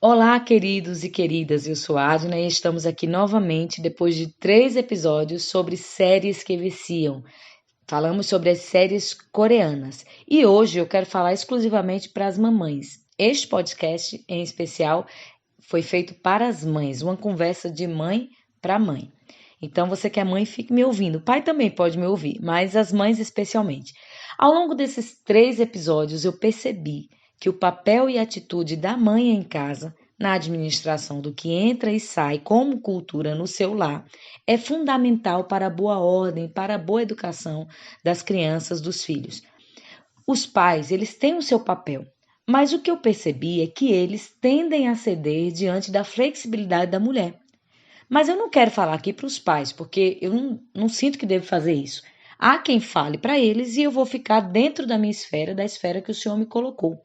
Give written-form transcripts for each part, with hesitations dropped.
Olá, queridos e queridas, eu sou a Adna e estamos aqui novamente depois de 3 episódios sobre séries que viciam. Falamos sobre as séries coreanas e hoje eu quero falar exclusivamente para as mamães. Este podcast, em especial, foi feito para as mães, uma conversa de mãe para mãe. Então, você que é mãe, fique me ouvindo. O pai também pode me ouvir, mas as mães especialmente. Ao longo desses 3 episódios, eu percebi que o papel e atitude da mãe em casa, na administração do que entra e sai como cultura no seu lar, é fundamental para a boa ordem, para a boa educação das crianças, dos filhos. Os pais, eles têm o seu papel, mas o que eu percebi é que eles tendem a ceder diante da flexibilidade da mulher. Mas eu não quero falar aqui para os pais, porque eu não sinto que devo fazer isso. Há quem fale para eles e eu vou ficar dentro da minha esfera, da esfera que o Senhor me colocou.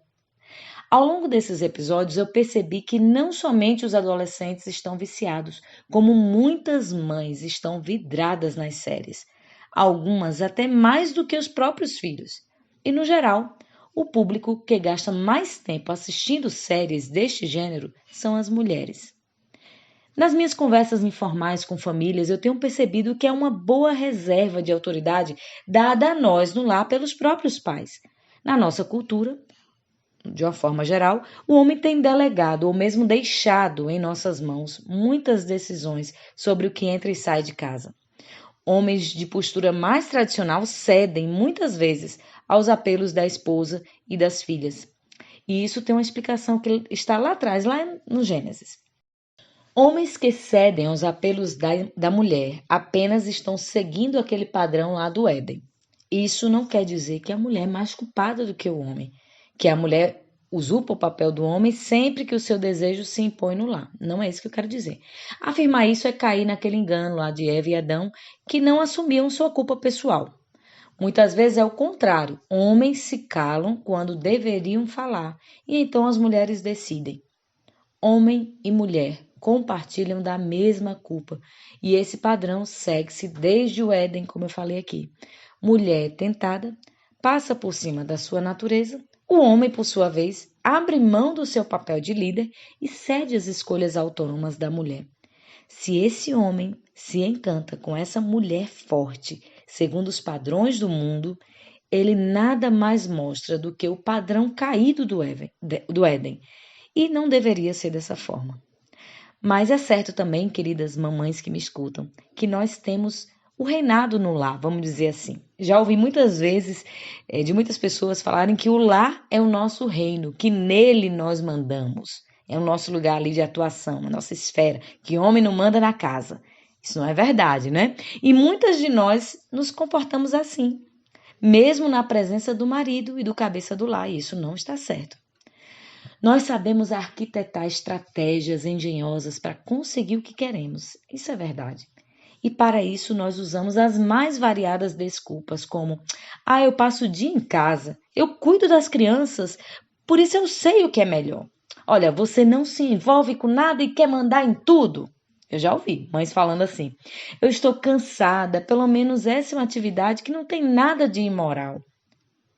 Ao longo desses episódios, eu percebi que não somente os adolescentes estão viciados, como muitas mães estão vidradas nas séries. Algumas até mais do que os próprios filhos. E, no geral, o público que gasta mais tempo assistindo séries deste gênero são as mulheres. Nas minhas conversas informais com famílias, eu tenho percebido que é uma boa reserva de autoridade dada a nós no lar pelos próprios pais. Na nossa cultura, de uma forma geral, o homem tem delegado ou mesmo deixado em nossas mãos muitas decisões sobre o que entra e sai de casa. Homens de postura mais tradicional cedem muitas vezes aos apelos da esposa e das filhas. E isso tem uma explicação que está lá atrás, lá no Gênesis. Homens que cedem aos apelos da mulher apenas estão seguindo aquele padrão lá do Éden. Isso não quer dizer que a mulher é mais culpada do que o homem, que a mulher usurpa o papel do homem sempre que o seu desejo se impõe no lar. Não é isso que eu quero dizer. Afirmar isso é cair naquele engano lá de Eva e Adão, que não assumiam sua culpa pessoal. Muitas vezes é o contrário. Homens se calam quando deveriam falar, e então as mulheres decidem. Homem e mulher compartilham da mesma culpa, e esse padrão segue-se desde o Éden, como eu falei aqui. Mulher tentada passa por cima da sua natureza, o homem, por sua vez, abre mão do seu papel de líder e cede às escolhas autônomas da mulher. Se esse homem se encanta com essa mulher forte, segundo os padrões do mundo, ele nada mais mostra do que o padrão caído do Éden. E não deveria ser dessa forma. Mas é certo também, queridas mamães que me escutam, que nós temos o reinado no lar, vamos dizer assim. Já ouvi muitas vezes de muitas pessoas falarem que o lar é o nosso reino, que nele nós mandamos. É o nosso lugar ali de atuação, a nossa esfera, que homem não manda na casa. Isso não é verdade, né? E muitas de nós nos comportamos assim, mesmo na presença do marido e do cabeça do lar, e isso não está certo. Nós sabemos arquitetar estratégias engenhosas para conseguir o que queremos. Isso é verdade. E para isso nós usamos as mais variadas desculpas, como: eu passo o dia em casa, eu cuido das crianças, por isso eu sei o que é melhor. Olha, você não se envolve com nada e quer mandar em tudo. Eu já ouvi mães falando assim: eu estou cansada, pelo menos essa é uma atividade que não tem nada de imoral.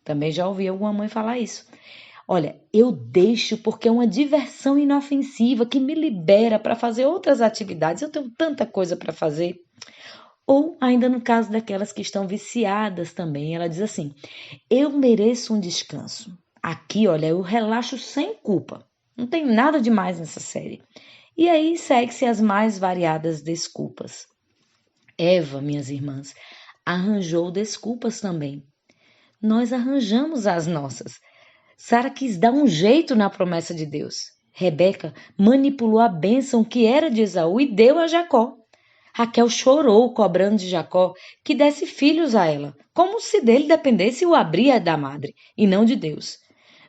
Também já ouvi alguma mãe falar isso. Olha, eu deixo porque é uma diversão inofensiva que me libera para fazer outras atividades. Eu tenho tanta coisa para fazer. Ou, ainda no caso daquelas que estão viciadas também, ela diz assim: eu mereço um descanso. Aqui, olha, eu relaxo sem culpa. Não tem nada demais nessa série. E aí segue-se as mais variadas desculpas. Eva, minhas irmãs, arranjou desculpas também. Nós arranjamos as nossas. Sara quis dar um jeito na promessa de Deus. Rebeca manipulou a bênção que era de Esaú e deu a Jacó. Raquel chorou cobrando de Jacó que desse filhos a ela, como se dele dependesse o abrir da madre, e não de Deus.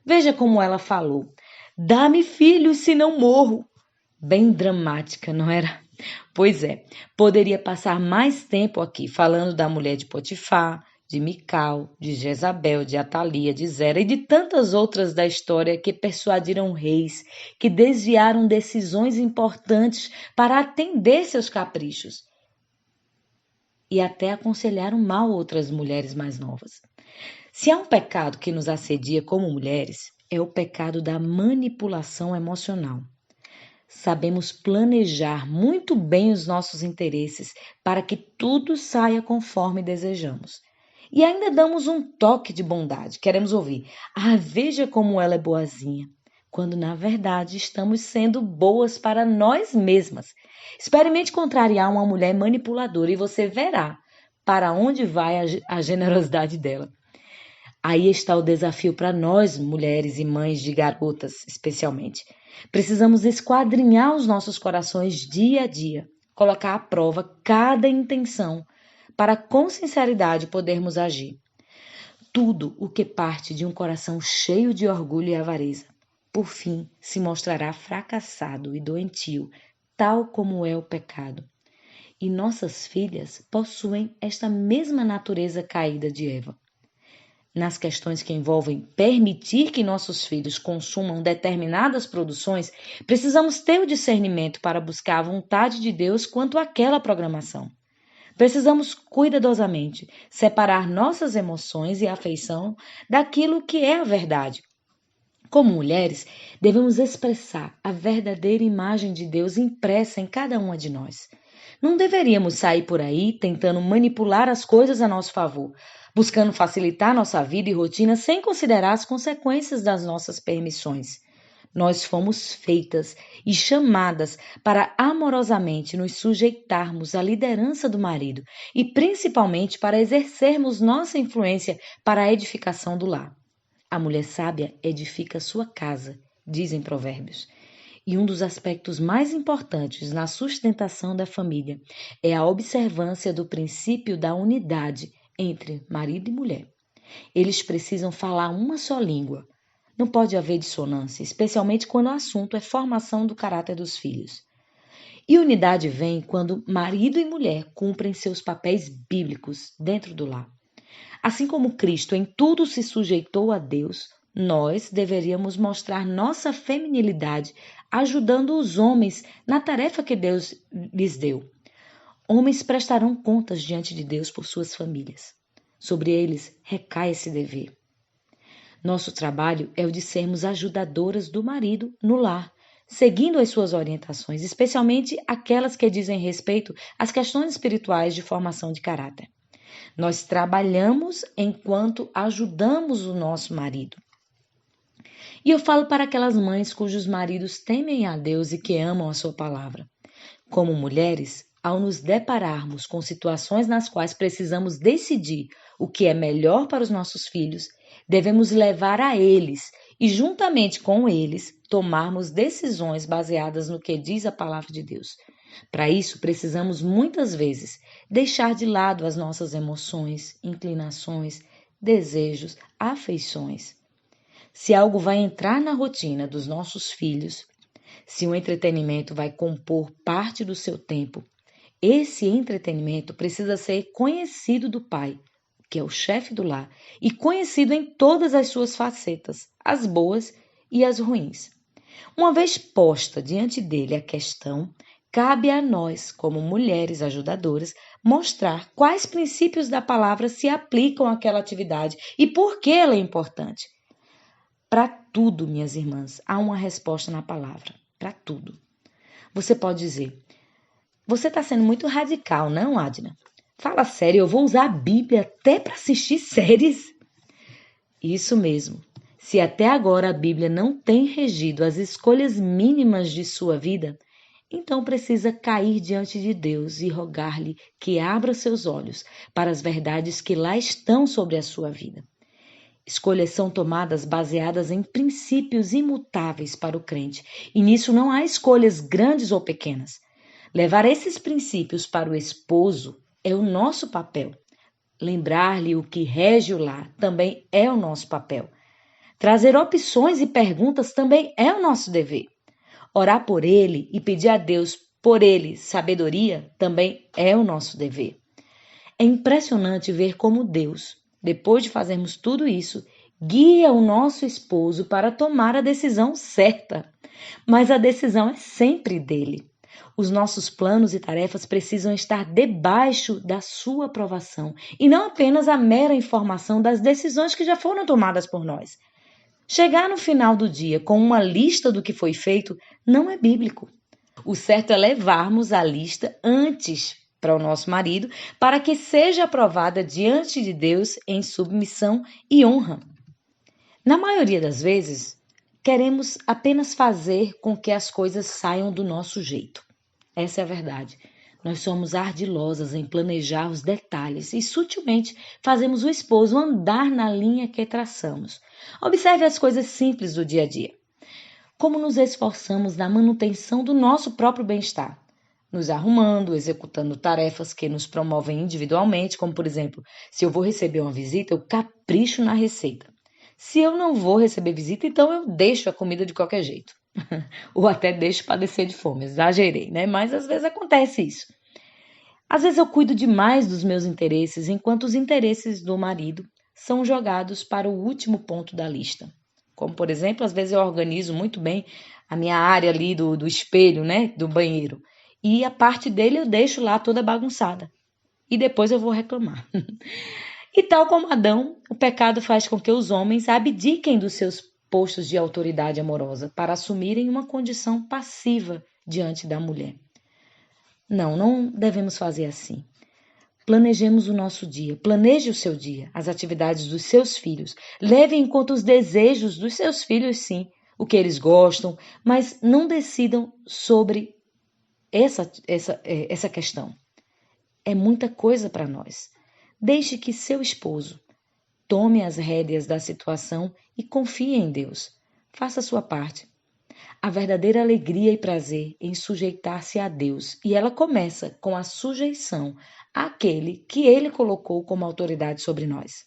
Veja como ela falou: dá-me filhos, senão morro. Bem dramática, não era? Pois é, poderia passar mais tempo aqui falando da mulher de Potifar, de Mical, de Jezabel, de Atalia, de Zera e de tantas outras da história que persuadiram reis, que desviaram decisões importantes para atender seus caprichos e até aconselharam mal outras mulheres mais novas. Se há um pecado que nos assedia como mulheres, é o pecado da manipulação emocional. Sabemos planejar muito bem os nossos interesses para que tudo saia conforme desejamos. E ainda damos um toque de bondade. Queremos ouvir: "Ah, veja como ela é boazinha", quando na verdade estamos sendo boas para nós mesmas. Experimente contrariar uma mulher manipuladora e você verá para onde vai a generosidade dela. Aí está o desafio para nós, mulheres e mães de garotas, especialmente. Precisamos esquadrinhar os nossos corações dia a dia, colocar à prova cada intenção, para com sinceridade podermos agir. Tudo o que parte de um coração cheio de orgulho e avareza, por fim, se mostrará fracassado e doentio, tal como é o pecado. E nossas filhas possuem esta mesma natureza caída de Eva. Nas questões que envolvem permitir que nossos filhos consumam determinadas produções, precisamos ter o discernimento para buscar a vontade de Deus quanto àquela programação. Precisamos cuidadosamente separar nossas emoções e afeição daquilo que é a verdade. Como mulheres, devemos expressar a verdadeira imagem de Deus impressa em cada uma de nós. Não deveríamos sair por aí tentando manipular as coisas a nosso favor, buscando facilitar nossa vida e rotina sem considerar as consequências das nossas permissões. Nós fomos feitas e chamadas para amorosamente nos sujeitarmos à liderança do marido e principalmente para exercermos nossa influência para a edificação do lar. A mulher sábia edifica sua casa, dizem Provérbios. E um dos aspectos mais importantes na sustentação da família é a observância do princípio da unidade entre marido e mulher. Eles precisam falar uma só língua. Não pode haver dissonância, especialmente quando o assunto é formação do caráter dos filhos. E unidade vem quando marido e mulher cumprem seus papéis bíblicos dentro do lar. Assim como Cristo em tudo se sujeitou a Deus, nós deveríamos mostrar nossa feminilidade ajudando os homens na tarefa que Deus lhes deu. Homens prestarão contas diante de Deus por suas famílias. Sobre eles recai esse dever. Nosso trabalho é o de sermos ajudadoras do marido no lar, seguindo as suas orientações, especialmente aquelas que dizem respeito às questões espirituais de formação de caráter. Nós trabalhamos enquanto ajudamos o nosso marido. E eu falo para aquelas mães cujos maridos temem a Deus e que amam a sua palavra. Como mulheres, ao nos depararmos com situações nas quais precisamos decidir o que é melhor para os nossos filhos, devemos levar a eles e, juntamente com eles, tomarmos decisões baseadas no que diz a palavra de Deus. Para isso, precisamos muitas vezes deixar de lado as nossas emoções, inclinações, desejos, afeições. Se algo vai entrar na rotina dos nossos filhos, se o entretenimento vai compor parte do seu tempo, esse entretenimento precisa ser conhecido do pai, que é o chefe do lar, e conhecido em todas as suas facetas, as boas e as ruins. Uma vez posta diante dele a questão, cabe a nós, como mulheres ajudadoras, mostrar quais princípios da palavra se aplicam àquela atividade e por que ela é importante. Para tudo, minhas irmãs, há uma resposta na palavra. Para tudo. Você pode dizer: "Você está sendo muito radical, não, Adna? Fala sério, eu vou usar a Bíblia até para assistir séries?" Isso mesmo. Se até agora a Bíblia não tem regido as escolhas mínimas de sua vida, então precisa cair diante de Deus e rogar-lhe que abra seus olhos para as verdades que lá estão sobre a sua vida. Escolhas são tomadas baseadas em princípios imutáveis para o crente, e nisso não há escolhas grandes ou pequenas. Levar esses princípios para o esposo é o nosso papel. Lembrar-lhe o que rege o lar também é o nosso papel. Trazer opções e perguntas também é o nosso dever. Orar por ele e pedir a Deus por ele sabedoria também é o nosso dever. É impressionante ver como Deus, depois de fazermos tudo isso, guia o nosso esposo para tomar a decisão certa. Mas a decisão é sempre dele. Os nossos planos e tarefas precisam estar debaixo da sua aprovação e não apenas a mera informação das decisões que já foram tomadas por nós. Chegar no final do dia com uma lista do que foi feito não é bíblico. O certo é levarmos a lista antes para o nosso marido, para que seja aprovada diante de Deus em submissão e honra. Na maioria das vezes, queremos apenas fazer com que as coisas saiam do nosso jeito. Essa é a verdade. Nós somos ardilosas em planejar os detalhes e sutilmente fazemos o esposo andar na linha que traçamos. Observe as coisas simples do dia a dia. Como nos esforçamos na manutenção do nosso próprio bem-estar, nos arrumando, executando tarefas que nos promovem individualmente, como por exemplo, se eu vou receber uma visita, eu capricho na receita. Se eu não vou receber visita, então eu deixo a comida de qualquer jeito. Ou até deixo padecer de fome, exagerei, né? Mas às vezes acontece isso. Às vezes eu cuido demais dos meus interesses, enquanto os interesses do marido são jogados para o último ponto da lista. Como, por exemplo, às vezes eu organizo muito bem a minha área ali do espelho, né? Do banheiro. E a parte dele eu deixo lá toda bagunçada. E depois eu vou reclamar. E tal como Adão, o pecado faz com que os homens abdiquem dos seus postos de autoridade amorosa para assumirem uma condição passiva diante da mulher. Não devemos fazer assim. Planejemos o nosso dia, planeje o seu dia, as atividades dos seus filhos. Leve em conta os desejos dos seus filhos, sim, o que eles gostam, mas não decidam sobre essa questão. É muita coisa para nós. Deixe que seu esposo tome as rédeas da situação e confie em Deus. Faça a sua parte. A verdadeira alegria e prazer em sujeitar-se a Deus, e ela começa com a sujeição àquele que Ele colocou como autoridade sobre nós.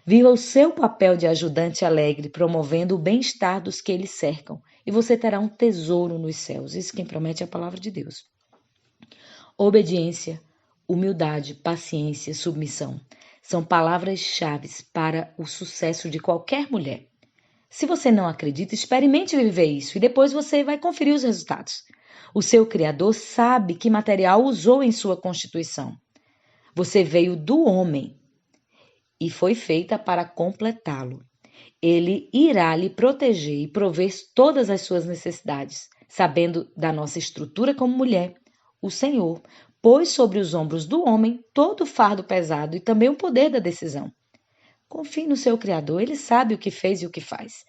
Viva o seu papel de ajudante alegre, promovendo o bem-estar dos que Ele cercam, e você terá um tesouro nos céus. Isso quem promete é a palavra de Deus. Obediência, humildade, paciência, submissão são palavras-chave para o sucesso de qualquer mulher. Se você não acredita, experimente viver isso e depois você vai conferir os resultados. O seu Criador sabe que material usou em sua constituição. Você veio do homem e foi feita para completá-lo. Ele irá lhe proteger e prover todas as suas necessidades, sabendo da nossa estrutura como mulher. O Senhor pôs sobre os ombros do homem todo o fardo pesado e também o poder da decisão. Confie no seu Criador, ele sabe o que fez e o que faz.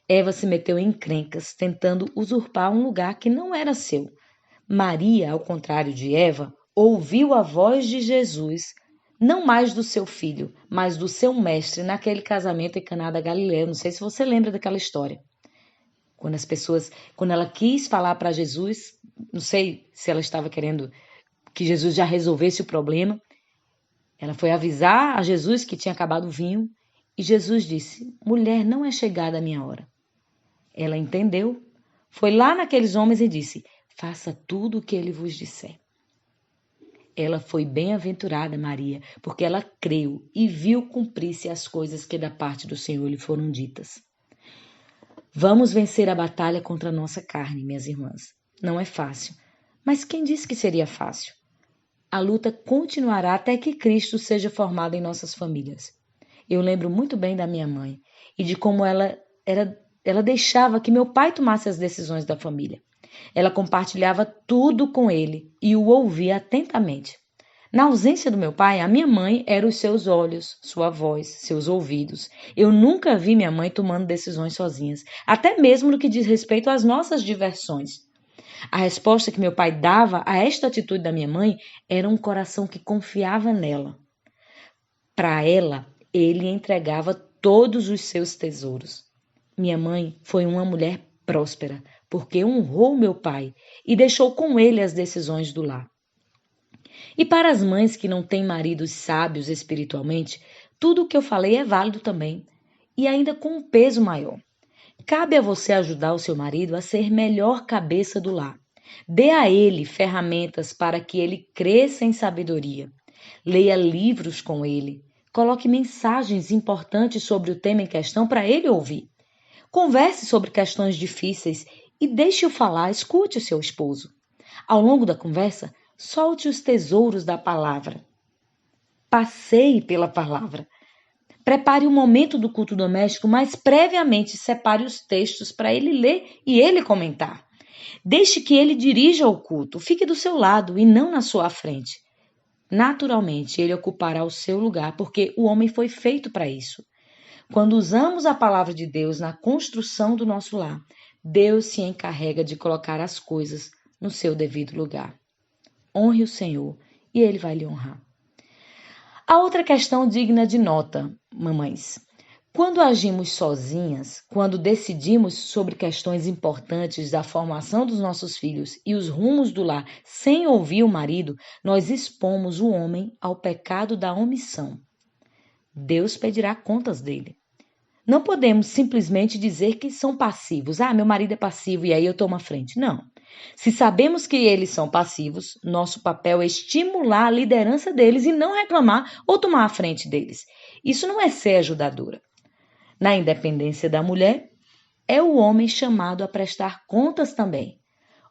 Eva se meteu em encrencas, tentando usurpar um lugar que não era seu. Maria, ao contrário de Eva, ouviu a voz de Jesus, não mais do seu filho, mas do seu mestre, naquele casamento em Caná da Galileia. Não sei se você lembra daquela história. Quando ela quis falar para Jesus, não sei se ela estava querendo que Jesus já resolvesse o problema, ela foi avisar a Jesus que tinha acabado o vinho, e Jesus disse: mulher, não é chegada a minha hora. Ela entendeu, foi lá naqueles homens e disse: faça tudo o que ele vos disser. Ela foi bem-aventurada, Maria, porque ela creu e viu cumprir-se as coisas que da parte do Senhor lhe foram ditas. Vamos vencer a batalha contra a nossa carne, minhas irmãs. Não é fácil, mas quem disse que seria fácil? A luta continuará até que Cristo seja formado em nossas famílias. Eu lembro muito bem da minha mãe e de como ela deixava que meu pai tomasse as decisões da família. Ela compartilhava tudo com ele e o ouvia atentamente. Na ausência do meu pai, a minha mãe era os seus olhos, sua voz, seus ouvidos. Eu nunca vi minha mãe tomando decisões sozinhas, até mesmo no que diz respeito às nossas diversões. A resposta que meu pai dava a esta atitude da minha mãe era um coração que confiava nela. Para ela, ele entregava todos os seus tesouros. Minha mãe foi uma mulher próspera, porque honrou meu pai e deixou com ele as decisões do lar. E para as mães que não têm maridos sábios espiritualmente, tudo o que eu falei é válido também, e ainda com um peso maior. Cabe a você ajudar o seu marido a ser melhor cabeça do lar. Dê a ele ferramentas para que ele cresça em sabedoria. Leia livros com ele. Coloque mensagens importantes sobre o tema em questão para ele ouvir. Converse sobre questões difíceis e deixe-o falar, escute o seu esposo. Ao longo da conversa, solte os tesouros da palavra. Passeie pela palavra. Prepare o momento do culto doméstico, mas previamente separe os textos para ele ler e ele comentar. Deixe que ele dirija o culto, fique do seu lado e não na sua frente. Naturalmente, ele ocupará o seu lugar, porque o homem foi feito para isso. Quando usamos a palavra de Deus na construção do nosso lar, Deus se encarrega de colocar as coisas no seu devido lugar. Honre o Senhor e ele vai lhe honrar. A outra questão digna de nota, mamães. Quando agimos sozinhas, quando decidimos sobre questões importantes da formação dos nossos filhos e os rumos do lar sem ouvir o marido, nós expomos o homem ao pecado da omissão. Deus pedirá contas dele. Não podemos simplesmente dizer que são passivos. Meu marido é passivo e aí eu tomo a frente. Não. Se sabemos que eles são passivos, nosso papel é estimular a liderança deles e não reclamar ou tomar a frente deles. Isso não é ser ajudadora. Na independência da mulher, é o homem chamado a prestar contas também.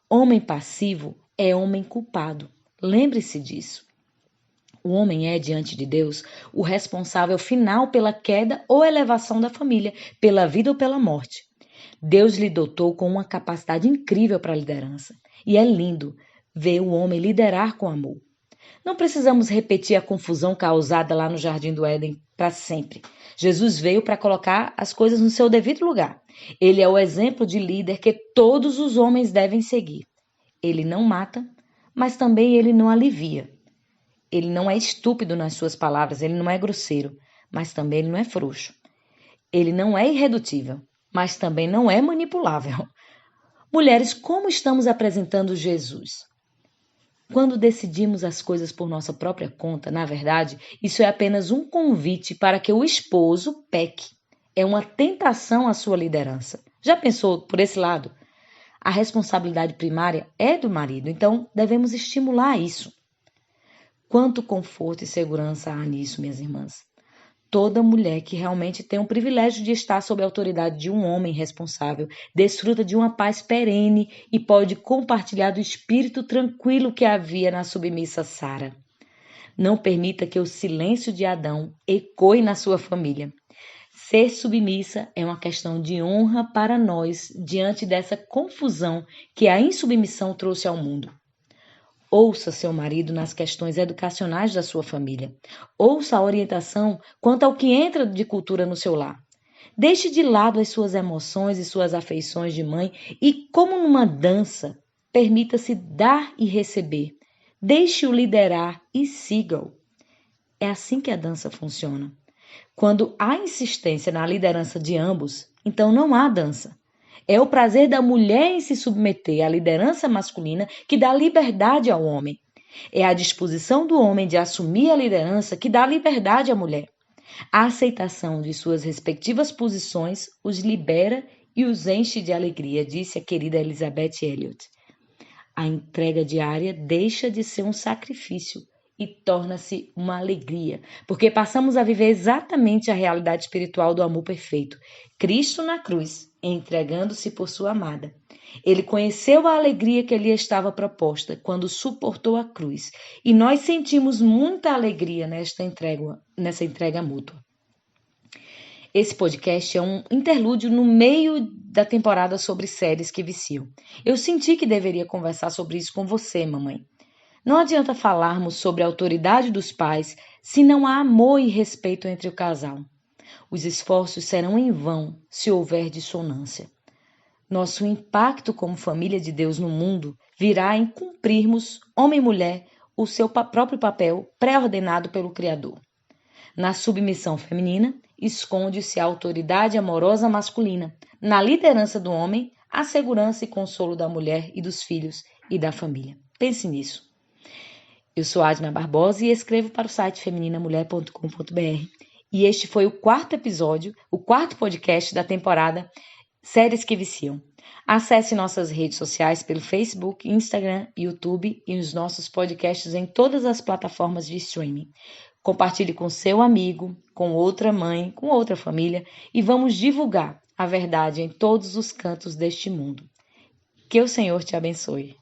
Homem passivo é homem culpado. Lembre-se disso. O homem é, diante de Deus, o responsável final pela queda ou elevação da família, pela vida ou pela morte. Deus lhe dotou com uma capacidade incrível para a liderança. E é lindo ver o homem liderar com amor. Não precisamos repetir a confusão causada lá no Jardim do Éden para sempre. Jesus veio para colocar as coisas no seu devido lugar. Ele é o exemplo de líder que todos os homens devem seguir. Ele não mata, mas também ele não alivia. Ele não é estúpido nas suas palavras, ele não é grosseiro, mas também ele não é frouxo. Ele não é irredutível, mas também não é manipulável. Mulheres, como estamos apresentando Jesus? Quando decidimos as coisas por nossa própria conta, na verdade, isso é apenas um convite para que o esposo peque. É uma tentação à sua liderança. Já pensou por esse lado? A responsabilidade primária é do marido, então devemos estimular isso. Quanto conforto e segurança há nisso, minhas irmãs? Toda mulher que realmente tem o privilégio de estar sob a autoridade de um homem responsável desfruta de uma paz perene e pode compartilhar do espírito tranquilo que havia na submissa Sara. Não permita que o silêncio de Adão ecoe na sua família. Ser submissa é uma questão de honra para nós diante dessa confusão que a insubmissão trouxe ao mundo. Ouça seu marido nas questões educacionais da sua família. Ouça a orientação quanto ao que entra de cultura no seu lar. Deixe de lado as suas emoções e suas afeições de mãe e, como numa dança, permita-se dar e receber. Deixe-o liderar e siga-o. É assim que a dança funciona. Quando há insistência na liderança de ambos, então não há dança. É o prazer da mulher em se submeter à liderança masculina que dá liberdade ao homem. É a disposição do homem de assumir a liderança que dá liberdade à mulher. A aceitação de suas respectivas posições os libera e os enche de alegria, disse a querida Elizabeth Elliot. A entrega diária deixa de ser um sacrifício e torna-se uma alegria, porque passamos a viver exatamente a realidade espiritual do amor perfeito. Cristo na cruz, entregando-se por sua amada. Ele conheceu a alegria que lhe estava proposta quando suportou a cruz, e nós sentimos muita alegria nessa entrega mútua. Esse podcast é um interlúdio no meio da temporada sobre séries que viciam. Eu senti que deveria conversar sobre isso com você, mamãe. Não adianta falarmos sobre a autoridade dos pais se não há amor e respeito entre o casal. Os esforços serão em vão se houver dissonância. Nosso impacto como família de Deus no mundo virá em cumprirmos, homem e mulher, o seu próprio papel pré-ordenado pelo Criador. Na submissão feminina, esconde-se a autoridade amorosa masculina. Na liderança do homem, a segurança e consolo da mulher e dos filhos e da família. Pense nisso. Eu sou Adna Barbosa e escrevo para o site femininaMulher.com.br. E este foi o quarto episódio, o quarto podcast da temporada Séries que Viciam. Acesse nossas redes sociais pelo Facebook, Instagram, YouTube e os nossos podcasts em todas as plataformas de streaming. Compartilhe com seu amigo, com outra mãe, com outra família e vamos divulgar a verdade em todos os cantos deste mundo. Que o Senhor te abençoe.